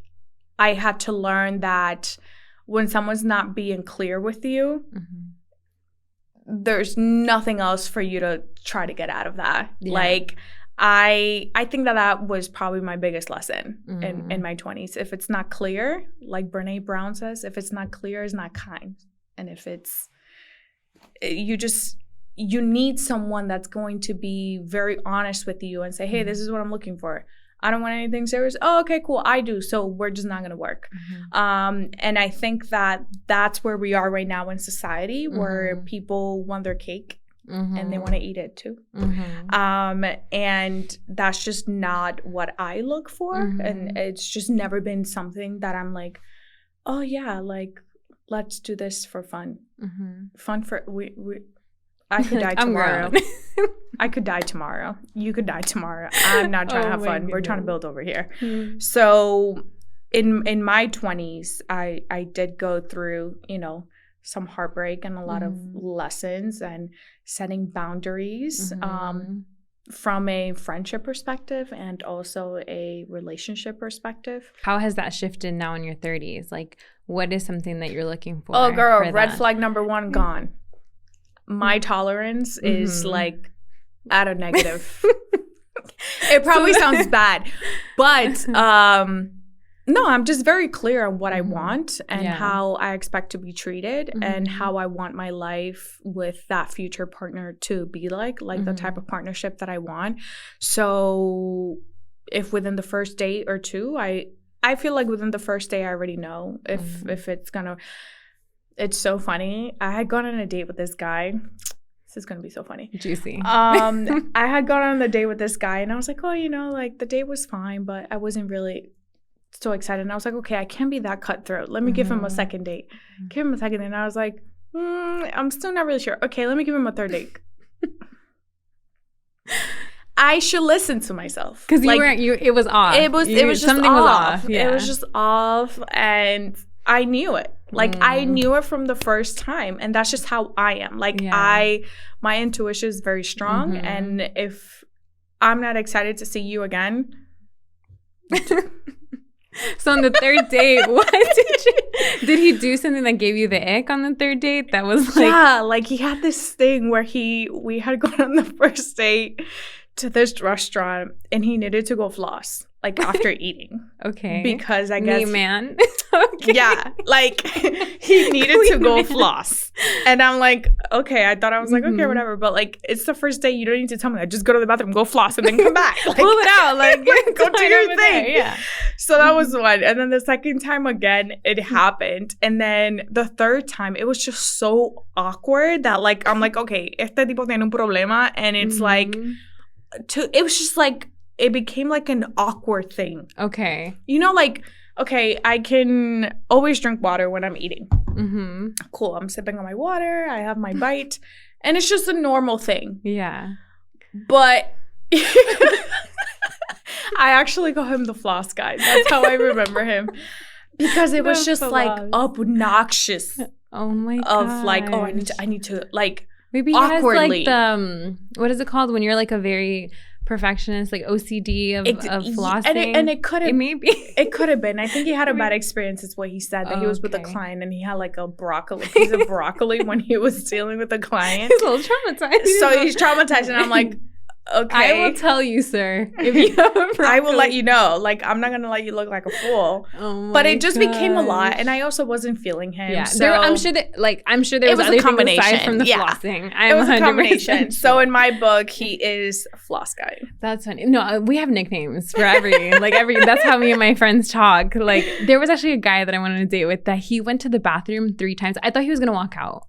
Speaker 1: I had to learn that when someone's not being clear with you, there's nothing else for you to try to get out of that. Like, I think that was probably my biggest lesson in my 20s. If it's not clear, like Brene Brown says, if it's not clear, it's not kind. And if you need someone that's going to be very honest with you and say, hey, this is what I'm looking for. I don't want anything serious. Oh, okay, cool. I do. So we're just not going to work. And I think that's where we are right now in society, where people want their cake. And they want to eat it too. And that's just not what I look for. And it's just never been something that I'm like, oh yeah, like let's do this for fun. Fun for I could die tomorrow. I could die tomorrow. You could die tomorrow. I'm not trying to have fun. We're trying to build over here. So in my 20s, I did go through, you know, some heartbreak and a lot of lessons and setting boundaries from a friendship perspective and also a relationship perspective.
Speaker 2: How has that shifted now in your 30s? Like, what is something that you're looking for?
Speaker 1: Oh, girl, red flag number 1 gone. My tolerance is like at a negative. It probably sounds bad, but No, I'm just very clear on what I want and how I expect to be treated and how I want my life with that future partner to be like the type of partnership that I want. So if within the first date or two, I feel like within the first day I already know if it's gonna. It's so funny. I had gone on a date with this guy. This is gonna be so funny.
Speaker 2: Juicy.
Speaker 1: I had gone on a date with this guy and I was like, oh, you know, like the date was fine, but I wasn't really so excited. And I was like, okay, I can't be that cutthroat. Let me give him a second date. Give him a second date. And I was like, I'm still not really sure. Okay, let me give him a third date. I should listen to myself.
Speaker 2: Because it was off.
Speaker 1: It was just something off. Was off. Yeah. It was just off and I knew it. Like I knew it from the first time. And that's just how I am. Like my intuition is very strong. And if I'm not excited to see you again.
Speaker 2: So on the third date, what did he do something that gave you the ick on the third date? That was like...
Speaker 1: Yeah, like he had this thing where we had gone on the first date to this restaurant and he needed to go floss, like after eating.
Speaker 2: Okay.
Speaker 1: Because I guess...
Speaker 2: Me, man. Okay.
Speaker 1: Yeah, like he needed to go floss. And I'm like, okay, I thought I was like, okay, whatever. But like, it's the first date. You don't need to tell me that. Just go to the bathroom, go floss, and then come back. Like,
Speaker 2: pull it out. Like,
Speaker 1: go do your thing.
Speaker 2: There, yeah.
Speaker 1: So that was one. And then the second time again, it happened. And then the third time, it was just so awkward that like, I'm like, okay, este tipo tiene un problema. And it's like, it was just like, it became like an awkward thing.
Speaker 2: Okay.
Speaker 1: You know, like, okay, I can always drink water when I'm eating. Cool. I'm sipping on my water. I have my bite. And it's just a normal thing.
Speaker 2: Yeah.
Speaker 1: But I actually call him the floss guy. That's how I remember him. Because it was just like obnoxious.
Speaker 2: Oh my god.
Speaker 1: Of like, oh, I need to like
Speaker 2: maybe he
Speaker 1: awkwardly.
Speaker 2: Has like the what is it called when you're like a very perfectionist, like OCD of flossing.
Speaker 1: And it could have
Speaker 2: maybe
Speaker 1: it could have been. I think he had a bad experience is what he said, that he was with a client and he had like a piece of broccoli when he was dealing with a client.
Speaker 2: He's a little traumatized.
Speaker 1: So he's traumatized and I'm like, okay.
Speaker 2: I will tell you, sir, if you have a broccoli.
Speaker 1: I will let you know. Like, I'm not going to let you look like a fool. But it just became a lot. And I also wasn't feeling him.
Speaker 2: Yeah.
Speaker 1: So
Speaker 2: I'm sure there was other things aside from the flossing.
Speaker 1: It was a combination. So in my book, he is a floss guy.
Speaker 2: That's funny. No, we have nicknames for that's how me and my friends talk. Like, there was actually a guy that I went on a date with that he went to the bathroom 3 times. I thought he was going to walk out.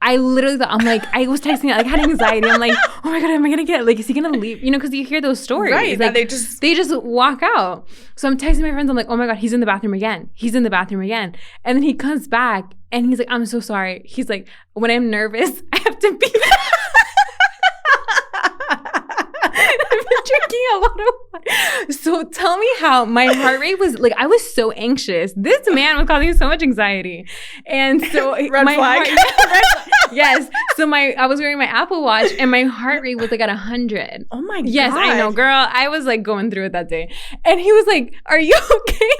Speaker 2: I literally thought, I'm like, I was texting, I had anxiety. I'm like, oh my God, am I going to get, like, is he going to leave? You know, because you hear those stories.
Speaker 1: Right.
Speaker 2: Like,
Speaker 1: they
Speaker 2: just walk out. So I'm texting my friends. I'm like, oh my God, he's in the bathroom again. He's in the bathroom again. And then he comes back and he's like, I'm so sorry. He's like, when I'm nervous, I have to be I've been drinking a lot of water. So tell me how my heart rate was, like, I was so anxious. This man was causing so much anxiety. And so
Speaker 1: red flag.
Speaker 2: Yes. So I was wearing my Apple Watch and my heart rate was like at 100.
Speaker 1: Oh my God.
Speaker 2: Yes, I know, girl. I was like going through it that day. And he was like, are you okay?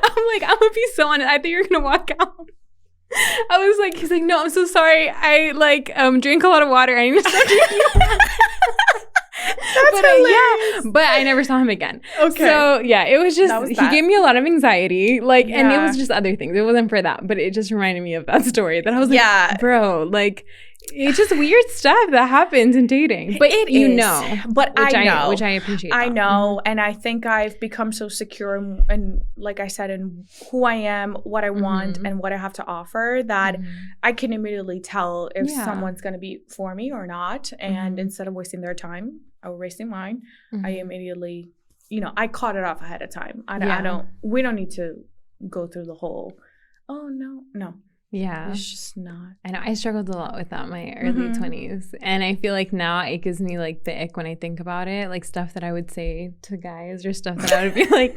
Speaker 2: I'm like, I'm gonna be so honest. I think you're gonna walk out. I was like, he's like, no, I'm so sorry. I like drink a lot of water. I need to start drinking.
Speaker 1: That's hilarious.
Speaker 2: But I never saw him again.
Speaker 1: Okay.
Speaker 2: So yeah, it was just, he gave me a lot of anxiety. Like, and it was just other things. It wasn't for that, but it just reminded me of that story that I was like, bro, like, it's just weird stuff that happens in dating. But
Speaker 1: it
Speaker 2: you
Speaker 1: is.
Speaker 2: know.
Speaker 1: But I know.
Speaker 2: Which I appreciate.
Speaker 1: I know. And I think I've become so secure and like I said, in who I am, what I want, and what I have to offer that I can immediately tell if someone's going to be for me or not. And instead of wasting their time or wasting mine, I immediately, I caught it off ahead of time. We don't need to go through the whole, oh, no.
Speaker 2: Yeah.
Speaker 1: It's just not.
Speaker 2: I know. I struggled a lot with that in my early 20s. And I feel like now it gives me like the ick when I think about it. Like stuff that I would say to guys or stuff that I would be like,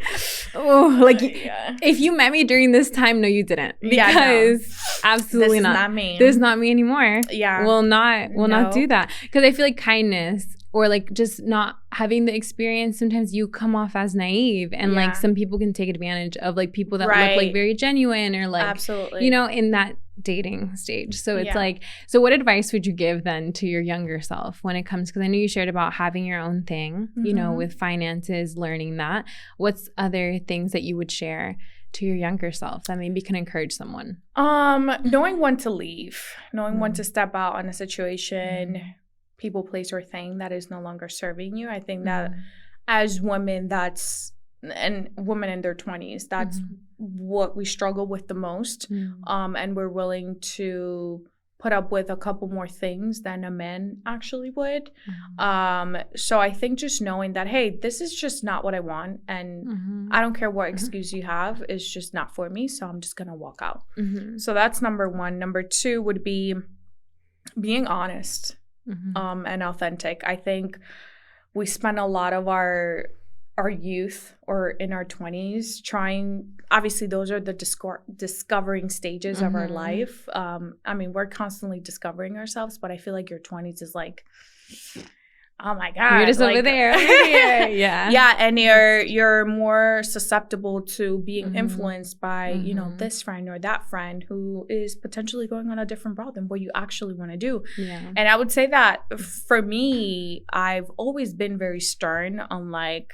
Speaker 2: oh, like if you met me during this time, no, you didn't. Because absolutely not. This is not me anymore.
Speaker 1: Yeah.
Speaker 2: We'll not do that. Because I feel like kindness or like just not having the experience, sometimes you come off as naive and like some people can take advantage of like people that look like very genuine or like,
Speaker 1: absolutely,
Speaker 2: in that dating stage. So it's like, so what advice would you give then to your younger self when it comes, because I know you shared about having your own thing, you know, with finances, learning that. What's other things that you would share to your younger self that maybe can encourage someone?
Speaker 1: Knowing when to leave, knowing when to step out on a situation, people, place, or thing that is no longer serving you. I think that as women, and women in their 20s, that's what we struggle with the most. And we're willing to put up with a couple more things than a man actually would. So I think just knowing that, hey, this is just not what I want. And I don't care what excuse you have. It's just not for me. So I'm just going to walk out. So that's number one. Number two would be being honest and authentic. I think we spend a lot of our youth or in our 20s trying, obviously those are the discovering stages of our life. I mean, we're constantly discovering ourselves, but I feel like your 20s is like, oh my God.
Speaker 2: You're just over there.
Speaker 1: Yeah. And you're more susceptible to being influenced by, you know, this friend or that friend who is potentially going on a different route than what you actually want to do. And I would say that for me, I've always been very stern on like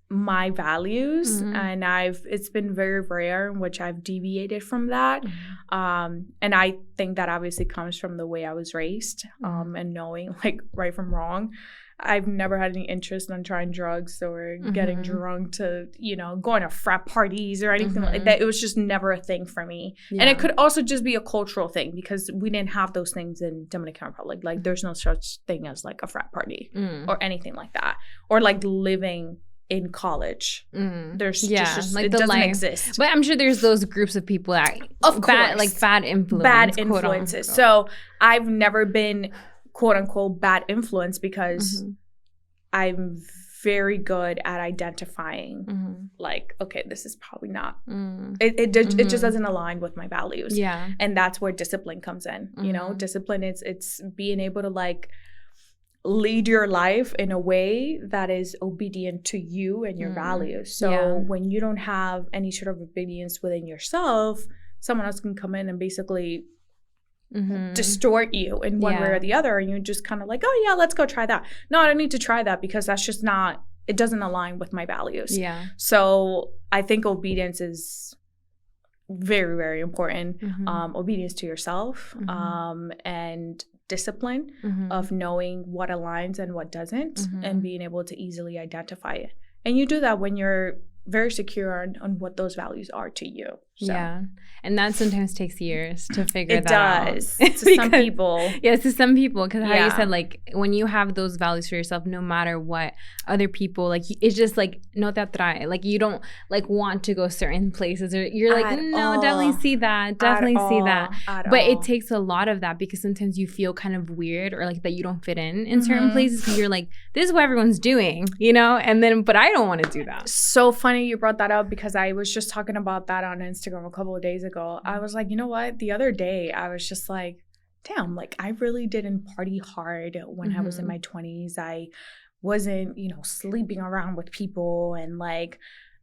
Speaker 1: my values, and it's been very rare in which I've deviated from that. And I think that obviously comes from the way I was raised, and knowing like right from wrong. I've never had any interest in trying drugs or getting drunk to, you know, going to frat parties or anything like that. It was just never a thing for me. And it could also just be a cultural thing because we didn't have those things in Dominican Republic. Like there's no such thing as like a frat party or anything like that. Or like living in college. There's just like it doesn't exist.
Speaker 2: But I'm sure there's those groups of people that bad influences.
Speaker 1: So I've never been quote unquote bad influence because I'm very good at identifying like, okay, this is probably not it just doesn't align with my values. And that's where discipline comes in. You know, discipline it's being able to like lead your life in a way that is obedient to you and your values. So when you don't have any sort of obedience within yourself, someone else can come in and basically distort you in one way or the other. And you're just kind of like, oh yeah, let's go try that. No, I don't need to try that because that's just not, it doesn't align with my values. So I think obedience is very, very important. Obedience to yourself and discipline of knowing what aligns and what doesn't and being able to easily identify it. And you do that when you're very secure on what those values are to you. So.
Speaker 2: And that sometimes takes years to figure that out. It does.
Speaker 1: To some people.
Speaker 2: Yes, to some people. Because how you said, like, when you have those values for yourself, no matter what other people, like, it's just, like, no te atrae. Like, you don't, like, want to go certain places. Or you're like, no, definitely see that. Definitely see that. But it takes a lot of that because sometimes you feel kind of weird or, like, that you don't fit in certain places. Because you're like, this is what everyone's doing, you know? And then, but I don't want to do that.
Speaker 1: So funny you brought that up because I was just talking about that on Instagram a couple of days ago. I was like, you know what? The other day, I was just like, damn, like I really didn't party hard when I was in my 20s. I wasn't, you know, sleeping around with people and like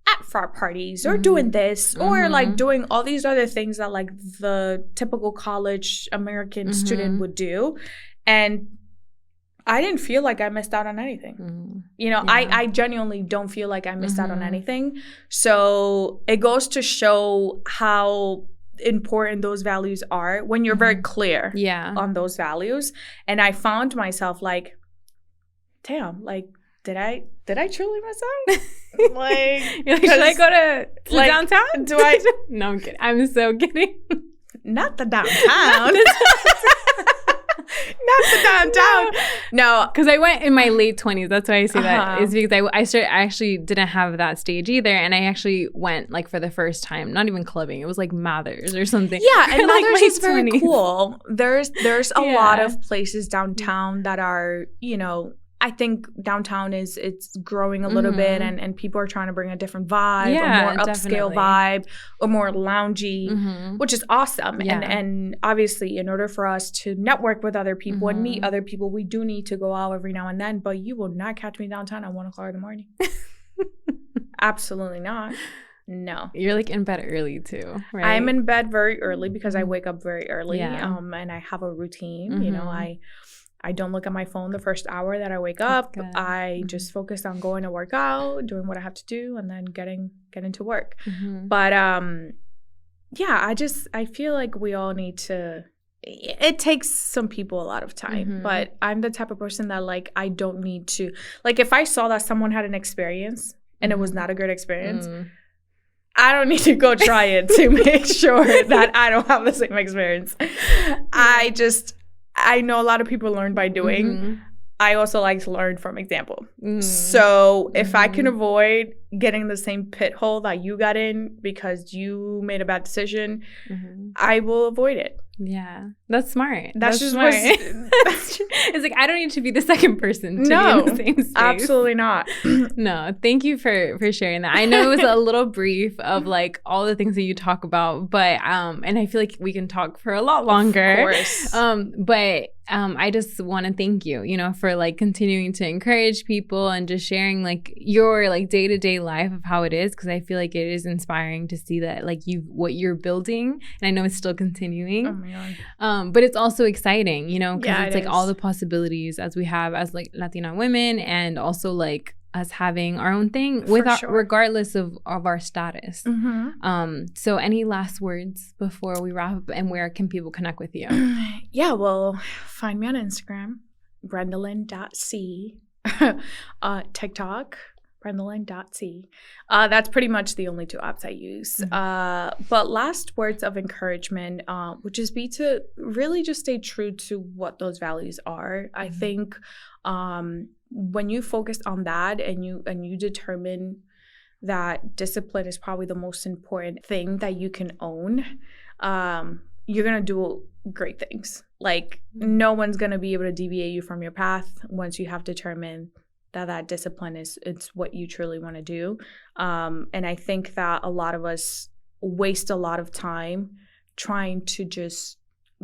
Speaker 1: at frat parties or doing this or like doing all these other things that like the typical college American student would do. And I didn't feel like I missed out on anything. You know, I genuinely don't feel like I missed out on anything. So it goes to show how important those values are when you're very clear on those values. And I found myself like, damn, like, did I truly miss out? Like,
Speaker 2: should I go to like, downtown?
Speaker 1: Do I?
Speaker 2: No, I'm kidding. I'm so kidding.
Speaker 1: Not the downtown. Not the downtown. No,
Speaker 2: because I went in my late 20s. That's why I say that is because I actually didn't have that stage either, and I actually went like for the first time, not even clubbing. It was like Mathers or something.
Speaker 1: Yeah, and like Mathers is very cool. There's a lot of places downtown that are, you know, I think downtown it's growing a little bit and people are trying to bring a different vibe, a more upscale vibe, or more loungy, which is awesome. And obviously in order for us to network with other people and meet other people, we do need to go out every now and then, but you will not catch me downtown at 1 o'clock in the morning. Absolutely not. No.
Speaker 2: You're like in bed early too, right?
Speaker 1: I'm in bed very early because I wake up very early.
Speaker 2: Yeah.
Speaker 1: And I have a routine. You know, I don't look at my phone the first hour that I wake up. I just focus on going to work out, doing what I have to do, and then getting to work. But yeah, I feel like we all need to. It takes some people a lot of time, but I'm the type of person that like I don't need to. Like if I saw that someone had an experience and it was not a good experience, I don't need to go try it to make sure that I don't have the same experience. I know a lot of people learn by doing. I also like to learn from example. So if I can avoid getting the same pit hole that you got in because you made a bad decision, I will avoid it.
Speaker 2: Yeah, that's smart.
Speaker 1: That's just
Speaker 2: smart. It's like I don't need to be the second person to be in the same space.
Speaker 1: Absolutely not.
Speaker 2: No, thank you for sharing that. I know it was a little brief of like all the things that you talk about, but and I feel like we can talk for a lot longer. Of course. But I just want to thank you, you know, for like continuing to encourage people and just sharing like your like day-to-day life of how it is, because I feel like it is inspiring to see that like what you're building, and I know it's still continuing.
Speaker 1: Oh my God.
Speaker 2: But it's also exciting, you know, because it's like
Speaker 1: is.
Speaker 2: all the possibilities as we have as like Latina women, and also like us having our own thing with regardless of our status. So any last words before we wrap up, and where can people connect with you?
Speaker 1: Yeah, well, find me on Instagram, Brendalin.c, TikTok, Brendalin.c. That's pretty much the only two apps I use. But last words of encouragement would just be to really just stay true to what those values are. I think when you focus on that and you determine that discipline is probably the most important thing that you can own, you're going to do great things. Like no one's going to be able to deviate you from your path once you have determined that discipline it's what you truly want to do. And I think that a lot of us waste a lot of time trying to just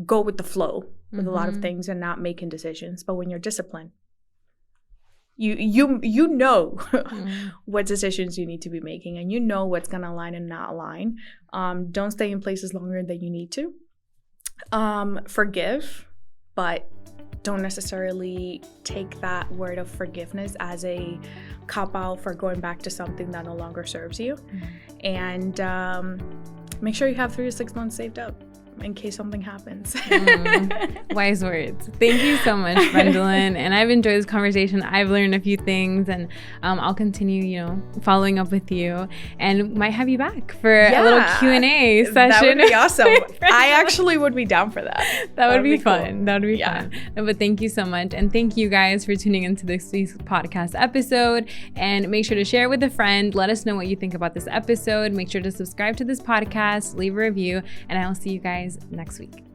Speaker 1: go with the flow with a lot of things and not making decisions. But when you're disciplined, you know what decisions you need to be making, and you know what's going to align and not align. Don't stay in places longer than you need to. Forgive, but don't necessarily take that word of forgiveness as a cop-out for going back to something that no longer serves you. And make sure you have 3 to 6 months saved up in case something happens.
Speaker 2: Wise words. Thank you so much, Brendalin. And I've enjoyed this conversation. I've learned a few things, and I'll continue, you know, following up with you, and might have you back for a little Q&A session.
Speaker 1: That would be awesome. I actually would be down for that.
Speaker 2: That would be fun. Cool. That would be fun. No, but thank you so much. And thank you guys for tuning into this week's podcast episode. And make sure to share it with a friend. Let us know what you think about this episode. Make sure to subscribe to this podcast, leave a review, and I'll see you guys next week.